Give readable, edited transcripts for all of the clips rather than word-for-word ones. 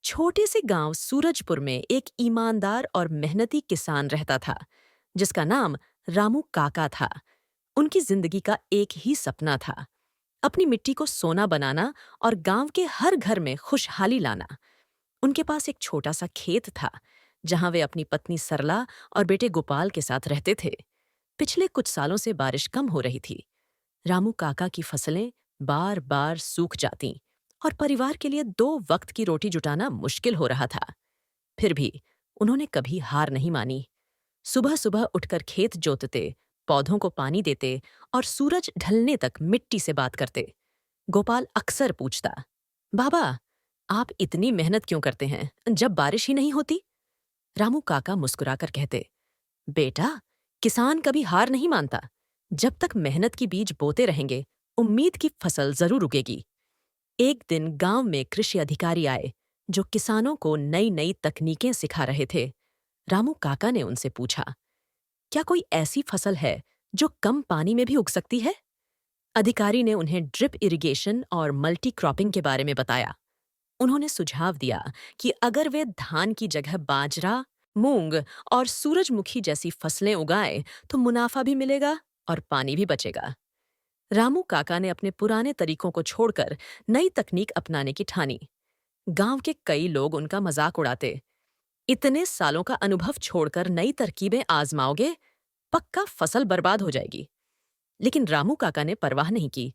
छोटे से गांव सूरजपुर में एक ईमानदार और मेहनती किसान रहता था जिसका नाम रामू काका था। उनकी जिंदगी का एक ही सपना था, अपनी मिट्टी को सोना बनाना और गांव के हर घर में खुशहाली लाना। उनके पास एक छोटा सा खेत था जहां वे अपनी पत्नी सरला और बेटे गोपाल के साथ रहते थे। पिछले कुछ सालों से बारिश कम हो रही थी। रामू काका की फसलें बार बार सूख जाती और परिवार के लिए 2 वक्त की रोटी जुटाना मुश्किल हो रहा था। फिर भी उन्होंने कभी हार नहीं मानी। सुबह सुबह उठकर खेत जोतते, पौधों को पानी देते और सूरज ढलने तक मिट्टी से बात करते। गोपाल अक्सर पूछता, बाबा, आप इतनी मेहनत क्यों करते हैं जब बारिश ही नहीं होती? रामू काका मुस्कुराकर कहते, बेटा, किसान कभी हार नहीं मानता। जब तक मेहनत की बीज बोते रहेंगे, उम्मीद की फसल जरूर उगेगी। एक दिन गांव में कृषि अधिकारी आए जो किसानों को नई नई तकनीकें सिखा रहे थे। रामू काका ने उनसे पूछा, क्या कोई ऐसी फसल है जो कम पानी में भी उग सकती है? अधिकारी ने उन्हें ड्रिप इरिगेशन और मल्टी क्रॉपिंग के बारे में बताया। उन्होंने सुझाव दिया कि अगर वे धान की जगह बाजरा, मूंग और सूरजमुखी जैसी फसलें उगाएं तो मुनाफा भी मिलेगा और पानी भी बचेगा। रामू काका ने अपने पुराने तरीकों को छोड़कर नई तकनीक अपनाने की ठानी। गांव के कई लोग उनका मजाक उड़ाते, इतने सालों का अनुभव छोड़कर नई तरकीबें आजमाओगे, पक्का फसल बर्बाद हो जाएगी। लेकिन रामू काका ने परवाह नहीं की।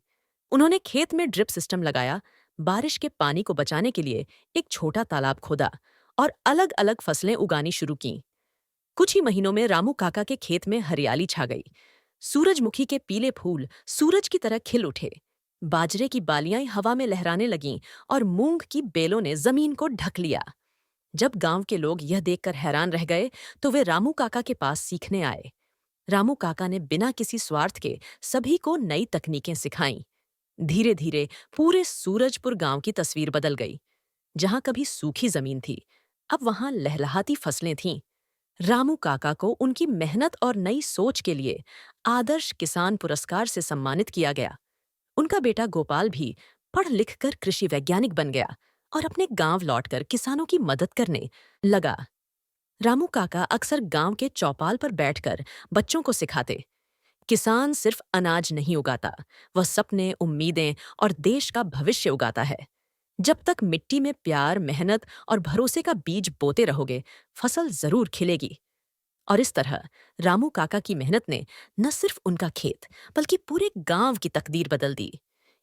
उन्होंने खेत में ड्रिप सिस्टम लगाया, बारिश के पानी को बचाने के लिए एक छोटा तालाब खोदा और अलग अलग फसलें उगानी शुरू की। कुछ ही महीनों में रामू काका के खेत में हरियाली छा गई। सूरजमुखी के पीले फूल सूरज की तरह खिल उठे, बाजरे की बालियां हवा में लहराने लगीं और मूंग की बेलों ने जमीन को ढक लिया। जब गांव के लोग यह देखकर हैरान रह गए तो वे रामू काका के पास सीखने आए। रामू काका ने बिना किसी स्वार्थ के सभी को नई तकनीकें सिखाईं। धीरे धीरे पूरे सूरजपुर गांव की तस्वीर बदल गई। जहां कभी सूखी जमीन थी, अब वहां लहलहाती फसलें थीं। रामू काका को उनकी मेहनत और नई सोच के लिए आदर्श किसान पुरस्कार से सम्मानित किया गया। उनका बेटा गोपाल भी पढ़ लिखकर कृषि वैज्ञानिक बन गया और अपने गांव लौटकर किसानों की मदद करने लगा। रामू काका अक्सर गांव के चौपाल पर बैठकर बच्चों को सिखाते, किसान सिर्फ अनाज नहीं उगाता, वह सपने, उम्मीदें और देश का भविष्य उगाता है। जब तक मिट्टी में प्यार, मेहनत और भरोसे का बीज बोते रहोगे, फसल जरूर खिलेगी। और इस तरह रामू काका की मेहनत ने न सिर्फ उनका खेत बल्कि पूरे गांव की तकदीर बदल दी,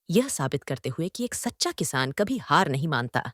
यह साबित करते हुए कि एक सच्चा किसान कभी हार नहीं मानता।